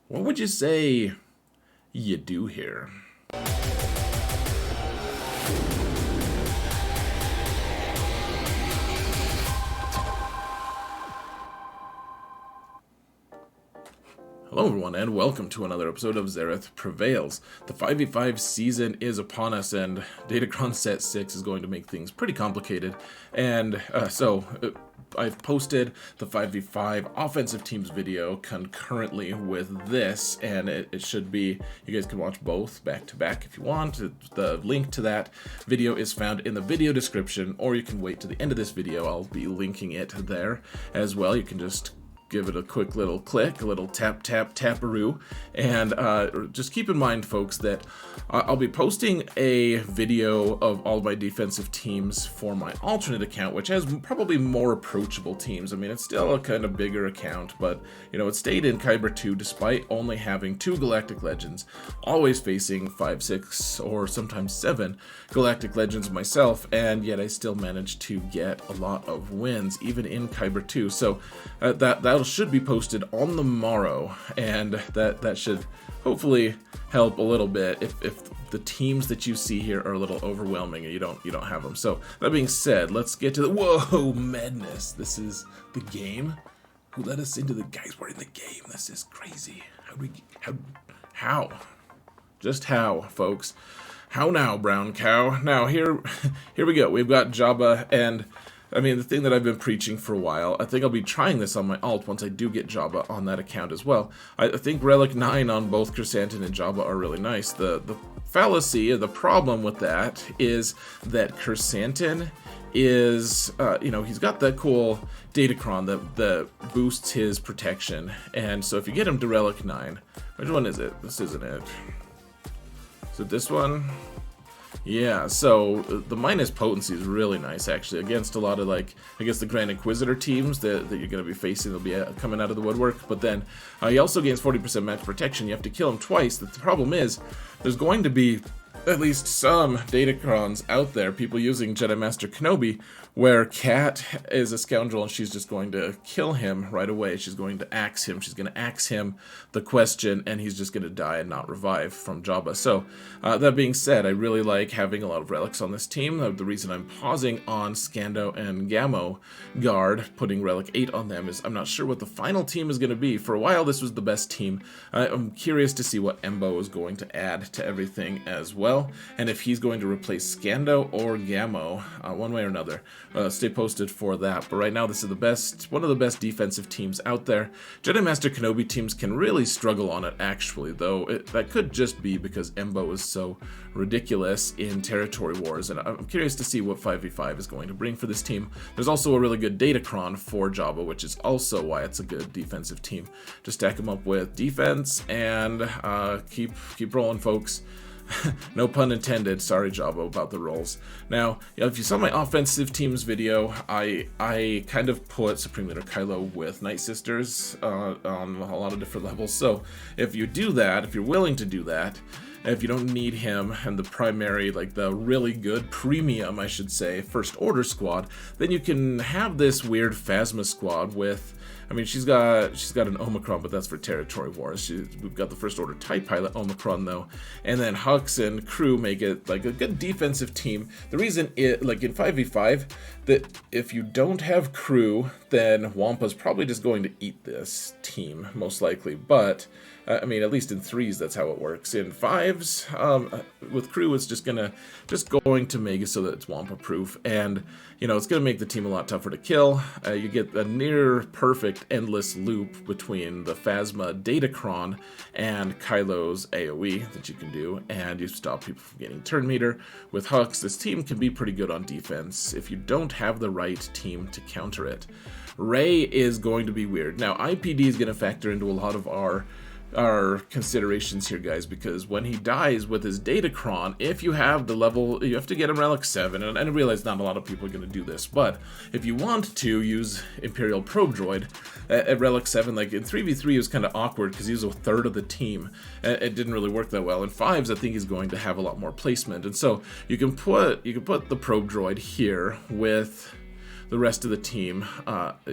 What would you say you do here? Hello everyone, and welcome to another episode of Xaereth Prevails. The 5v5 season is upon us, and Datacron Set 6 is going to make things pretty complicated. And I've posted the 5v5 offensive teams video concurrently with this, and it should be, you guys can watch both back to back if you want. The link to that video is found in the video description, or you can wait to the end of this video. I'll be linking it there as well. You can just give it a quick little click, a little taparoo, and just keep in mind, folks, that I'll be posting a video of all my defensive teams for my alternate account, which has probably more approachable teams. I mean, it's still a kind of bigger account, but, you know, it stayed in Kyber 2 despite only having 2 Galactic Legends, always facing 5, 6, or sometimes 7 Galactic Legends myself, and yet I still managed to get a lot of wins, even in Kyber 2. So that should be posted on the morrow, and that should hopefully help a little bit if the teams that you see here are a little overwhelming and you don't have them. So that being said, let's get to the whoa madness. This is the game. Who let us into the guys? We're in the game. This is crazy. How? Just how, folks? How now, brown cow? Now here we go. We've got Jabba, and I mean, the thing that I've been preaching for a while, I think I'll be trying this on my alt once I do get Jabba on that account as well. I think Relic 9 on both Chrysanthemum and Jabba are really nice. The fallacy, or the problem with that, is that Chrysanthemum is, he's got that cool Datacron that boosts his protection. And so if you get him to Relic 9, which one is it? This isn't it. Is it this one? Yeah, so the minus potency is really nice, actually, against a lot of, like, I guess the Grand Inquisitor teams that you're going to be facing. They'll be coming out of the woodwork. But then he also gains 40% max protection. You have to kill him twice. The problem is there's going to be at least some Datacrons out there, people using Jedi Master Kenobi, where Kat is a scoundrel and she's just going to kill him right away. She's going to axe him. She's going to axe him the question, and he's just going to die and not revive from Jabba. So, that being said, I really like having a lot of relics on this team. The reason I'm pausing on Scando and Gammo Guard, putting Relic 8 on them, is I'm not sure what the final team is going to be. For a while, this was the best team. I'm curious to see what Embo is going to add to everything as well, and if he's going to replace Scando or Gammo, one way or another. Stay posted for that. But right now, this is one of the best defensive teams out there. Jedi Master Kenobi teams can really struggle on it, actually, though. That could just be because Embo is so ridiculous in Territory Wars, and I'm curious to see what 5v5 is going to bring for this team. There's also a really good Datacron for Jabba, which is also why it's a good defensive team. Just stack them up with defense and keep rolling, folks. No pun intended. Sorry, Jabba, about the rolls. Now, if you saw my offensive teams video, I kind of put Supreme Leader Kylo with Night Sisters on a lot of different levels. So if you do that, if you're willing to do that, if you don't need him and the primary, like the really good premium, I should say, First Order squad, then you can have this weird Phasma squad with, I mean, she's got an Omicron, but that's for Territory Wars. We've got the First Order TIE Pilot Omicron, though, and then Hux and crew make it like a good defensive team. The reason like in 5v5, that if you don't have crew, then Wampa's probably just going to eat this team, most likely, but I mean, at least in 3s, that's how it works. In 5s, with crew, it's just going to make it so that it's Wampa proof, and you know, it's going to make the team a lot tougher to kill. You get a near perfect endless loop between the Phasma Datacron and Kylo's AoE that you can do, and you stop people from getting turn meter. With Hux, this team can be pretty good on defense if you don't have the right team to counter it. Rey is going to be weird. Now, IPD is going to factor into a lot of our considerations here, guys, because when he dies with his Datacron, if you have the level, you have to get him Relic 7, and I realize not a lot of people are going to do this, but if you want to use Imperial Probe Droid at Relic 7, like in 3v3 it was kind of awkward because he was a third of the team. It didn't really work that well. In 5s, I think he's going to have a lot more placement, and so you can put the Probe Droid here with the rest of the team,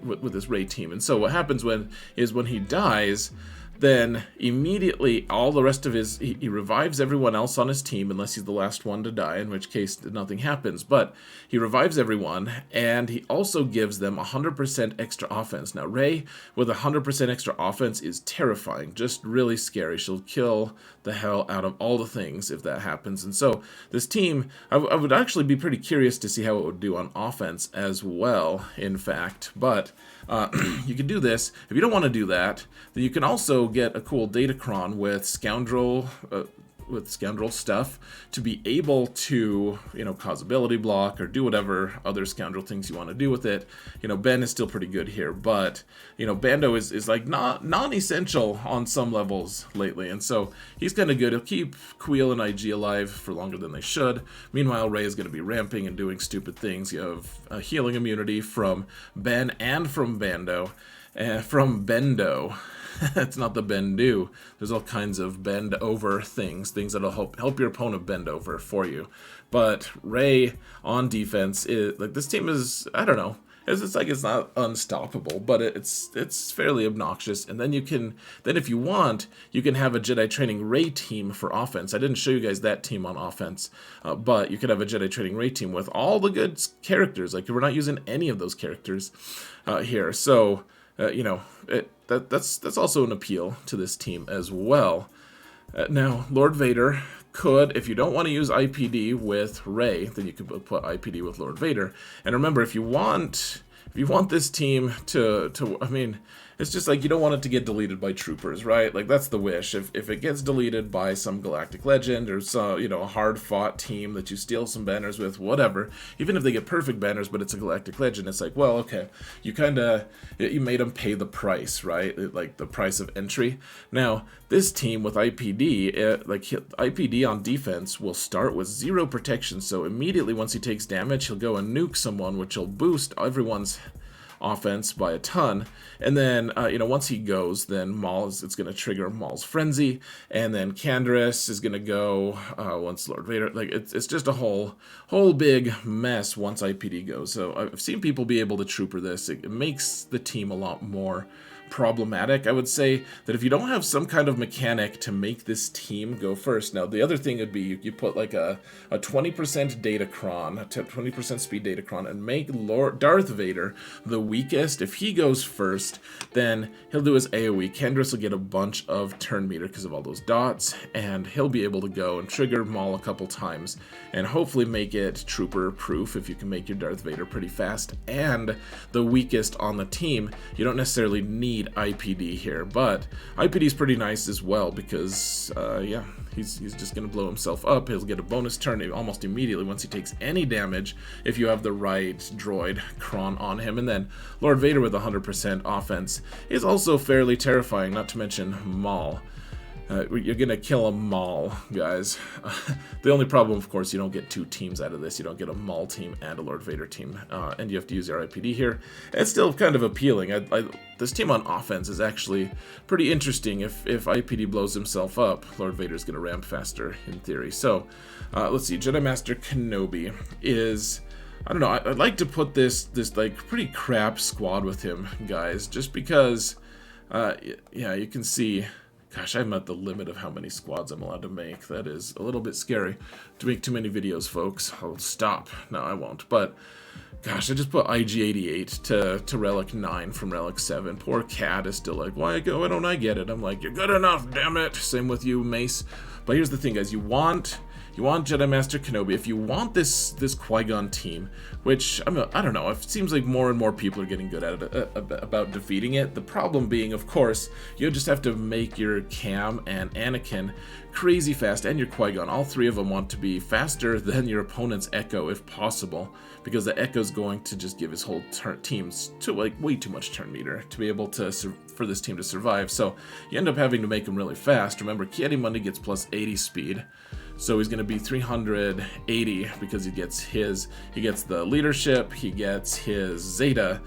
with this Rey team. And so what happens when he dies, then immediately all the rest of his, he revives everyone else on his team, unless he's the last one to die, in which case nothing happens. But he revives everyone, and he also gives them 100% extra offense. Now, Rey with 100% extra offense is terrifying, just really scary. She'll kill the hell out of all the things if that happens. And so this team, I would actually be pretty curious to see how it would do on offense as well, in fact. But you can do this. If you don't want to do that, then you can also get a cool Datacron with scoundrel stuff to be able to, cause ability block or do whatever other scoundrel things you want to do with it. Ben is still pretty good here, but, Bando is like non-essential on some levels lately, and so he's kind of good. He'll keep Queel and IG alive for longer than they should. Meanwhile, Rey is going to be ramping and doing stupid things. You have a healing immunity from Ben and from Bando. From Bendo. It's not the Bendu. There's all kinds of bend over things that'll help your opponent bend over for you. But Rey on defense is like, this team is, I don't know. It's like it's not unstoppable, but it's fairly obnoxious. And then if you want, you can have a Jedi training Rey team for offense. I didn't show you guys that team on offense, but you could have a Jedi training Rey team with all the good characters. Like, we're not using any of those characters here, so. That's also an appeal to this team as well. Now, Lord Vader could, if you don't want to use IPD with Rey, then you could put IPD with Lord Vader. And remember, if you want this team to, I mean, it's just like, you don't want it to get deleted by troopers, right? Like, that's the wish. If it gets deleted by some Galactic Legend or some, a hard-fought team that you steal some banners with, whatever, even if they get perfect banners, but it's a Galactic Legend, it's like, well, okay, you made them pay the price, right? Like, the price of entry. Now, this team with IPD, IPD on defense will start with 0 protection, so immediately once he takes damage, he'll go and nuke someone, which will boost everyone's offense by a ton, and then once he goes, then it's going to trigger Maul's frenzy, and then Canderous is going to go once Lord Vader, like, it's just a whole big mess once IPD goes. So I've seen people be able to trooper this. It makes the team a lot more problematic. I would say that if you don't have some kind of mechanic to make this team go first. Now, the other thing would be you put like a 20% Datacron, a 20% speed Datacron, and make Darth Vader the weakest. If he goes first, then he'll do his AoE. Canderous will get a bunch of turn meter because of all those dots, and he'll be able to go and trigger Maul a couple times, and hopefully make it trooper proof if you can make your Darth Vader pretty fast and the weakest on the team. You don't necessarily need IPD here, but IPD is pretty nice as well because he's just gonna blow himself up. He'll get a bonus turn almost immediately once he takes any damage if you have the right droid cron on him. And then Lord Vader with 100% offense is also fairly terrifying, not to mention Maul. You're gonna kill a Maul, guys. The only problem, of course, you don't get 2 teams out of this. You don't get a Maul team and a Lord Vader team, and you have to use your IPD here. It's still kind of appealing. This team on offense is actually pretty interesting. If IPD blows himself up, Lord Vader's gonna ramp faster, in theory. So, let's see. Jedi Master Kenobi is, I don't know, I'd like to put this like pretty crap squad with him, guys, just because, you can see. Gosh, I'm at the limit of how many squads I'm allowed to make. That is a little bit scary to make too many videos, folks. I'll stop. No, I won't. But, gosh, I just put IG-88 to Relic 9 from Relic 7. Poor Cat is still like, why don't I get it? I'm like, you're good enough, damn it. Same with you, Mace. But here's the thing, guys. You want Jedi Master Kenobi. If you want this Qui-Gon team, which, I don't know, it seems like more and more people are getting good at it, about defeating it. The problem being, of course, you just have to make your Cam and Anakin crazy fast, and your Qui-Gon. All 3 of them want to be faster than your opponent's Echo, if possible, because the Echo's going to just give his whole teams to like way too much turn meter to be able to for this team to survive. So you end up having to make them really fast. Remember, Ki-Adi Mundi gets plus 80 speed. So he's going to be 380 because he gets the leadership, he gets his Zeta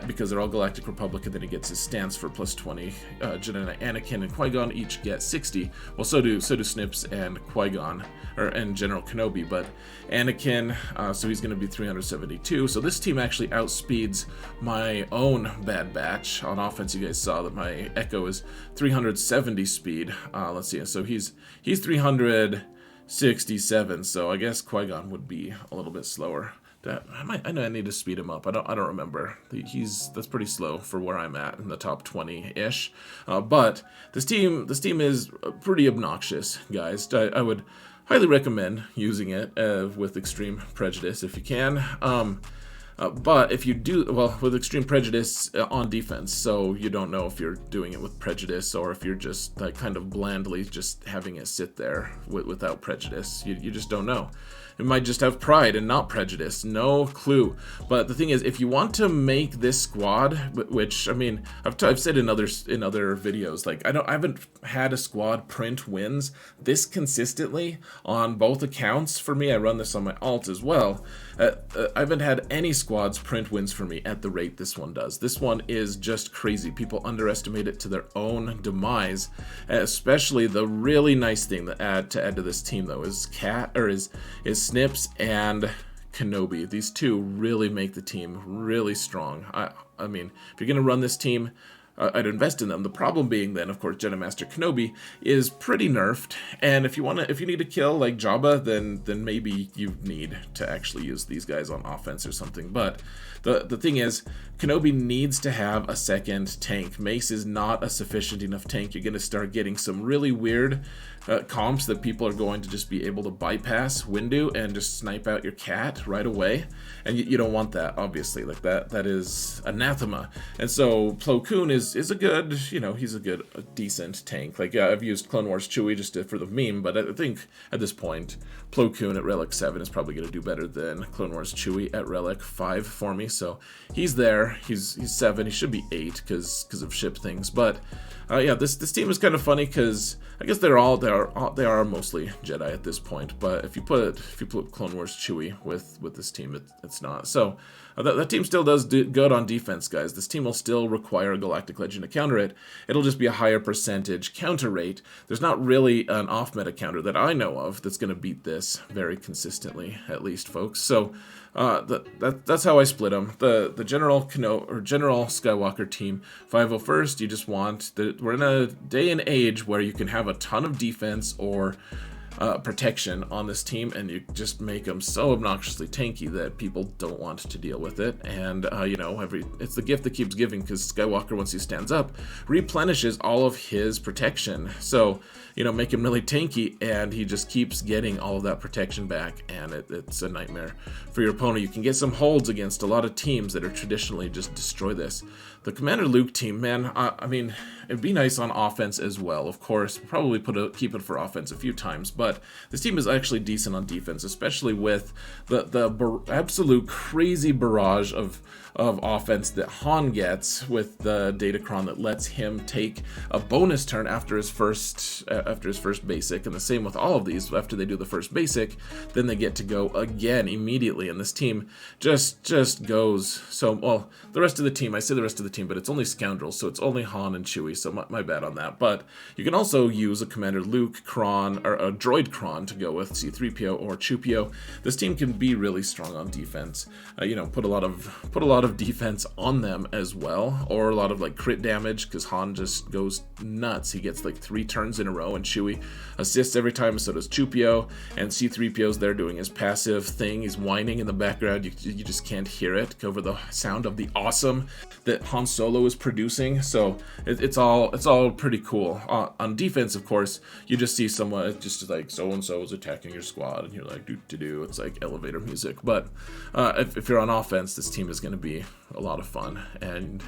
because they're all Galactic Republic, and then he gets his stance for plus 20. Jedi Anakin and Qui-Gon each get 60. Well, so do Snips and Qui-Gon, and General Kenobi, but Anakin, so he's going to be 372. So this team actually outspeeds my own Bad Batch. On offense, you guys saw that my Echo is 370 speed. Let's see, so he's 367, so I guess Qui-Gon would be a little bit slower. I know I need to speed him up. I don't remember. That's pretty slow for where I'm at in the top 20-ish. But this team is pretty obnoxious, guys. I would highly recommend using it with Extreme Prejudice if you can. But if you do, well, with Extreme Prejudice on defense, so you don't know if you're doing it with Prejudice or if you're just like kind of blandly just having it sit there without Prejudice. You just don't know. It might just have Pride and not Prejudice. No clue. But the thing is, if you want to make this squad, which I mean, I've said in other videos, like I haven't had a squad print wins this consistently on both accounts. For me, I run this on my alt as well. I haven't had any squads print wins for me at the rate this one does. This one is just crazy. People underestimate it to their own demise. Especially the really nice thing to add to this team though is Snips and Kenobi. These two really make the team really strong. I mean, if you're gonna run this team, I'd invest in them. The problem being then, of course, Jedi Master Kenobi is pretty nerfed, and if you need to kill like Jabba, then maybe you need to actually use these guys on offense or something. But the thing is, Kenobi needs to have a second tank. Mace is not a sufficient enough tank. You're going to start getting some really weird comps that people are going to just be able to bypass Windu and just snipe out your cat right away, and you don't want that, obviously. Like that is anathema. And so Plo Koon is a good, he's a decent tank. Like, yeah, I've used Clone Wars Chewie just for the meme, but I think at this point Plo Koon at Relic 7 is probably going to do better than Clone Wars Chewie at Relic 5 for me. So he's there. He's 7. He should be 8 because of ship things. But yeah, this team is kind of funny because I guess they are mostly Jedi at this point. But if you put Clone Wars Chewie with this team, it's not. So that team still does good on defense, guys. This team will still require a Galactic Legend to counter it. It'll just be a higher percentage counter rate. There's not really an off-meta counter that I know of that's going to beat this very consistently, at least, folks. So that's how I split them. The General Skywalker team, 501st, you just want we're in a day and age where you can have a ton of defense or protection on this team, and you just make them so obnoxiously tanky that people don't want to deal with it. And it's the gift that keeps giving, because Skywalker, once he stands up, replenishes all of his protection. So make him really tanky, and he just keeps getting all of that protection back, and it's a nightmare for your opponent. You can get some holds against a lot of teams that are traditionally just destroy this. The Commander Luke team, man, I mean, it'd be nice on offense as well, of course. Probably keep it for offense a few times, but this team is actually decent on defense, especially with the absolute crazy barrage of offense that Han gets with the Datacron that lets him take a bonus turn after his first basic, and the same with all of these. After they do the first basic, then they get to go again immediately, and this team just goes. So, well, the rest of the team, I say the rest of the team, but it's only Scoundrels, so it's only Han and Chewie, so my bad on that. But you can also use a Commander Luke Kron, or a Droid Kron, to go with C-3PO or Chewpio. This team can be really strong on defense. Put a lot of defense on them as well, or a lot of like crit damage, because Han just goes nuts. He gets like 3 turns in a row, and Chewie assists every time, so does Chewpio, and C-3PO's there doing his passive thing. He's whining in the background. You just can't hear it over the sound of the awesome that Han Solo is producing. So it's all pretty cool. On defense, of course, you just see someone just like so-and-so is attacking your squad, and you're like, do. It's like elevator music. But if you're on offense, this team is going to be a lot of fun. And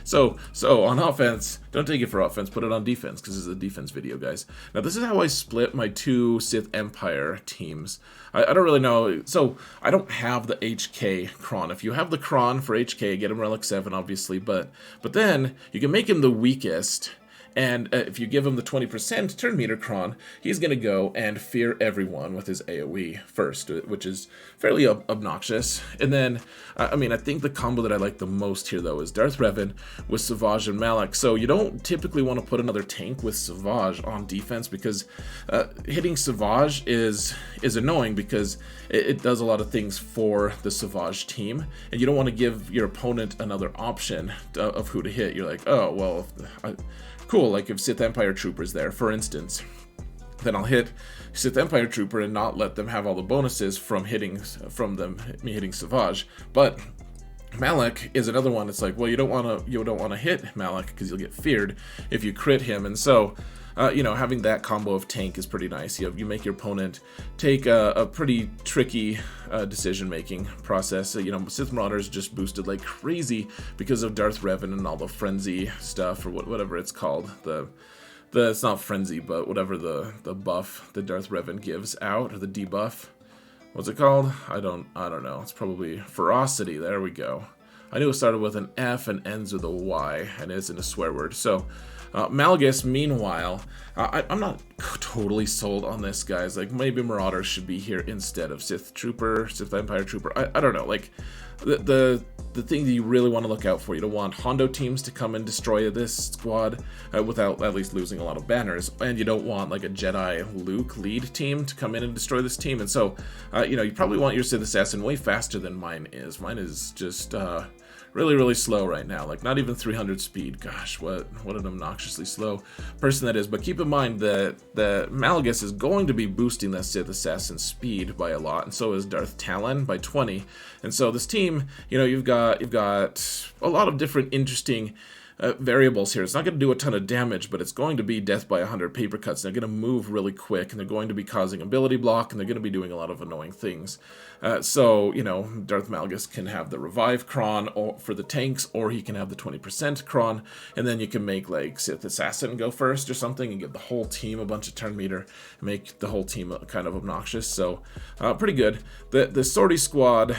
so on offense, don't take it for offense, put it on defense, because this is a defense video, guys. Now, this is how I split my 2 Sith Empire teams. I don't really know. So I don't have the HK Kron. If you have the Kron for HK, get him Relic 7, obviously, but then you can make him the weakest, And if you give him the 20% turn meter cron, he's going to go and fear everyone with his AoE first, which is fairly obnoxious. And then, I mean, I think the combo that I like the most here, though, is Darth Revan with Savage and Malak. So you don't typically want to put another tank with Savage on defense, because hitting Savage is annoying, because it does a lot of things for the Savage team, and you don't want to give your opponent another option of who to hit. You're like, oh, well, cool, like if Sith Empire Trooper's there, for instance, then I'll hit Sith Empire Trooper and not let them have all the bonuses from me hitting Savage. But Malak is another one. It's like, well, you don't want to hit Malak because you'll get feared if you crit him, and so having that combo of tank is pretty nice. You make your opponent take a pretty tricky decision-making process. Sith Marauders just boosted like crazy because of Darth Revan and all the frenzy stuff, or whatever it's called. It's not frenzy, but whatever the buff that Darth Revan gives out, or the debuff. What's it called? I don't know. It's probably ferocity. There we go. I knew it started with an F and ends with a Y, and isn't a swear word. So Malgus, meanwhile, I'm not totally sold on this, guys. Like, maybe Marauders should be here instead of Sith Empire Trooper. I don't know. Like, the thing that you really want to look out for, you don't want Hondo teams to come and destroy this squad without at least losing a lot of banners, and you don't want like a Jedi Luke lead team to come in and destroy this team. And so, you probably want your Sith Assassin way faster than mine is. Mine is just really, really slow right now, like not even 300 speed. Gosh, what an obnoxiously slow person that is. But keep in mind that Malgus is going to be boosting that Sith Assassin speed by a lot, and so is Darth Talon by 20. And so this team, you've got a lot of different interesting variables here. It's not going to do a ton of damage, but it's going to be death by 100 paper cuts. They're going to move really quick, and they're going to be causing ability block, and they're going to be doing a lot of annoying things. So Darth Malgus can have the revive cron for the tanks, or he can have the 20% cron, and then you can make like Sith Assassin go first or something, and give the whole team a bunch of turn meter, and make the whole team kind of obnoxious. So pretty good. The Sortie Squad,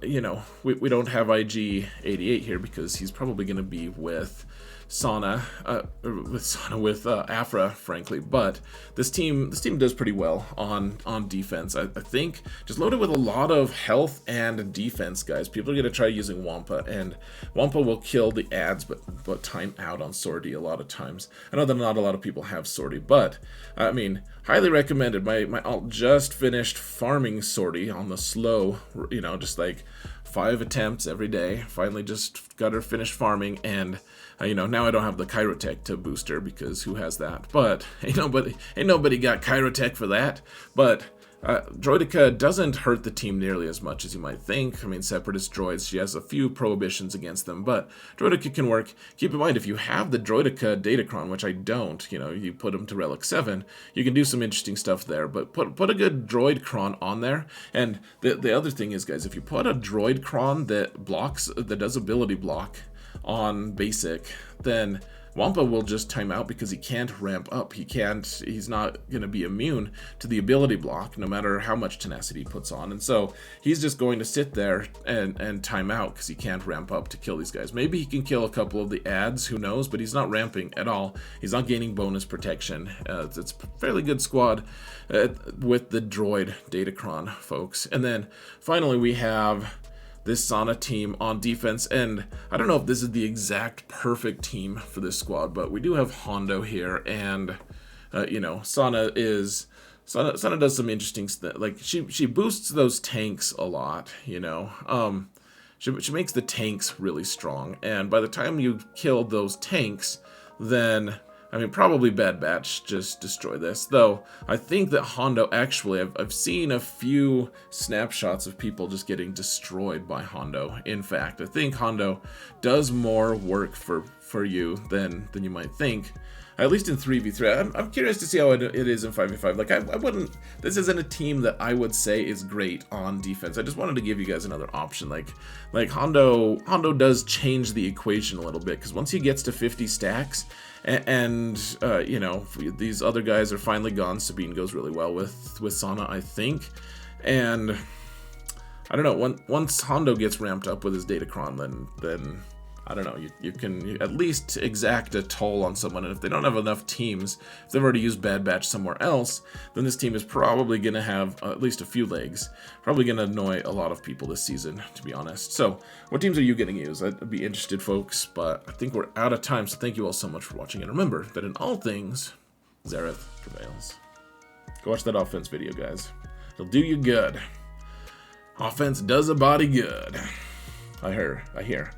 we don't have IG-88 here because he's probably going to be with with Afra, frankly. But this team does pretty well on defense. I think just loaded with a lot of health and defense, guys. People are gonna try using Wampa, and Wampa will kill the ads, but time out on Sortie a lot of times. I know that not a lot of people have Sortie, but I mean, highly recommended. My alt just finished farming Sortie on the slow, just like 5 attempts every day. Finally just got her finished farming, and now I don't have the Chirotech to boost her, because who has that? But ain't nobody got Chirotech for that. But Droideka doesn't hurt the team nearly as much as you might think. I mean, Separatist droids, she has a few prohibitions against them, but Droideka can work. Keep in mind, if you have the Droideka Datacron, which I don't, you put them to Relic 7, you can do some interesting stuff there, but put a good droid cron on there. And the other thing is, guys, if you put a droid cron that does ability block on basic, then Wampa will just time out because he can't ramp up. He's not going to be immune to the ability block no matter how much tenacity he puts on. And so he's just going to sit there and time out because he can't ramp up to kill these guys. Maybe he can kill a couple of the ads, who knows, but he's not ramping at all. He's not gaining bonus protection. It's a fairly good squad with the droid Datacron, folks. And then finally we have this Sana team on defense, and I don't know if this is the exact perfect team for this squad, but we do have Hondo here, and Sana does some interesting stuff. Like she boosts those tanks a lot, she makes the tanks really strong, and by the time you kill those tanks, then probably Bad Batch just destroy this. Though, I think that Hondo actually, I've seen a few snapshots of people just getting destroyed by Hondo. In fact, I think Hondo does more work for you than you might think. At least in 3v3. I'm curious to see how it is in 5v5. Like, I wouldn't... This isn't a team that I would say is great on defense. I just wanted to give you guys another option. Like Hondo does change the equation a little bit, because once he gets to 50 stacks... And these other guys are finally gone. Sabine goes really well with Sana, I think. And I don't know, once Hondo gets ramped up with his Datacron, then I don't know, you can at least exact a toll on someone, and if they don't have enough teams, if they've already used Bad Batch somewhere else, then this team is probably going to have at least a few legs. Probably going to annoy a lot of people this season, to be honest. So, what teams are you getting used? I'd be interested, folks, but I think we're out of time, so thank you all so much for watching, and remember that in all things, Xaereth prevails. Go watch that offense video, guys. It'll do you good. Offense does a body good. I hear.